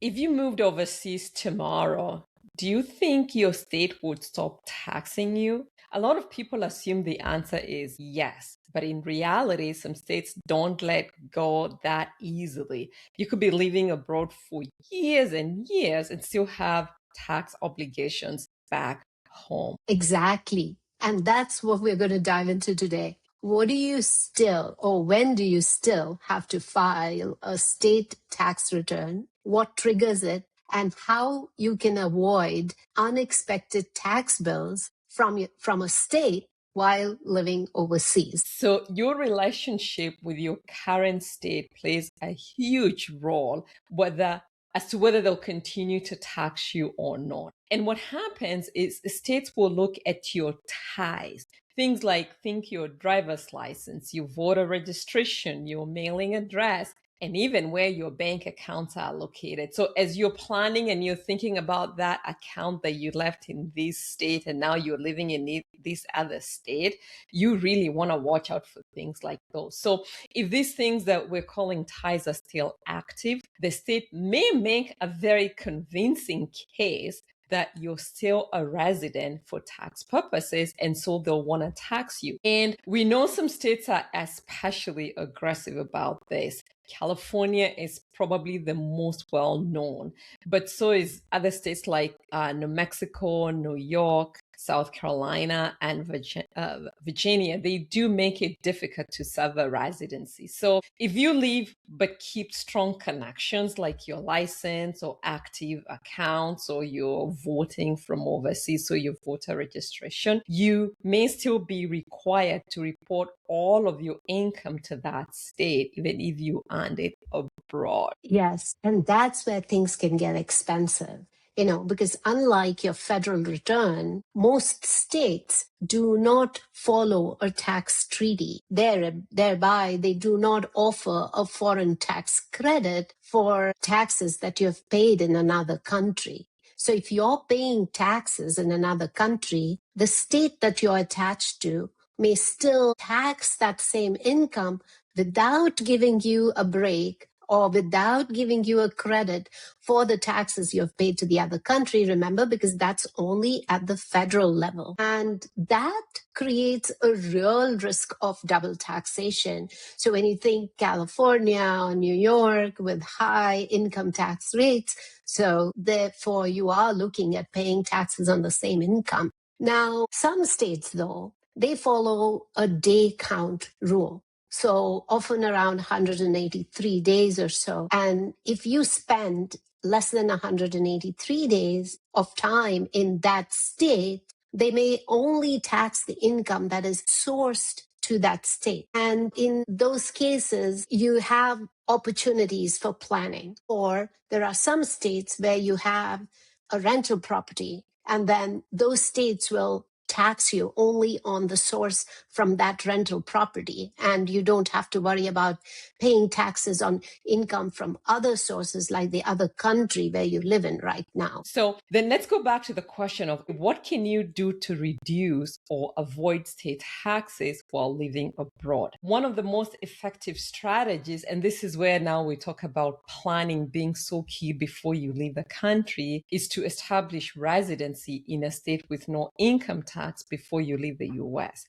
If you moved overseas tomorrow, do you think your state would stop taxing you? A lot of people assume the answer is yes, but in reality, some states don't let go that easily. You could be living abroad for years and years and still have tax obligations back home. Exactly. And that's what we're going to dive into today. What do you still, or when do you still have to file a state tax return? What triggers it? And how you can avoid unexpected tax bills from a state while living overseas. So, your relationship with your current state plays a huge role, whether as to whether they'll continue to tax you or not. And what happens is the states will look at your ties. Things like think your driver's license, your voter registration, your mailing address, and even where your bank accounts are located. So as you're planning and you're thinking about that account that you left in this state and now you're living in this other state, you really want to watch out for things like those. So if these things that we're calling ties are still active, the state may make a very convincing case that you're still a resident for tax purposes, and so they'll want to tax you. And we know some states are especially aggressive about this. California is probably the most well known, but so is other states like New Mexico, New York, South Carolina, and Virginia. They do make it difficult to serve a residency. So if you leave but keep strong connections like your license or active accounts or you're voting from overseas, so your voter registration, you may still be required to report all of your income to that state, even if you earned it abroad. Yes. And that's where things can get expensive. Because unlike your federal return, most states do not follow a tax treaty. Thereby, they do not offer a foreign tax credit for taxes that you have paid in another country. So if you're paying taxes in another country, the state that you're attached to may still tax that same income without giving you a break or without giving you a credit for the taxes you have paid to the other country, remember, because that's only at the federal level. And that creates a real risk of double taxation. So when you think California or New York with high income tax rates, so therefore you are looking at paying taxes on the same income. Now, some states, though, they follow a day count rule. So often around 183 days or so. And if you spend less than 183 days of time in that state, they may only tax the income that is sourced to that state. And in those cases, you have opportunities for planning. Or there are some states where you have a rental property, and then those states will tax you only on the source from that rental property. And you don't have to worry about paying taxes on income from other sources like the other country where you live in right now. So then let's go back to the question of what can you do to reduce or avoid state taxes while living abroad? One of the most effective strategies, and this is where now we talk about planning being so key before you leave the country, is to establish residency in a state with no income tax before you leave the US.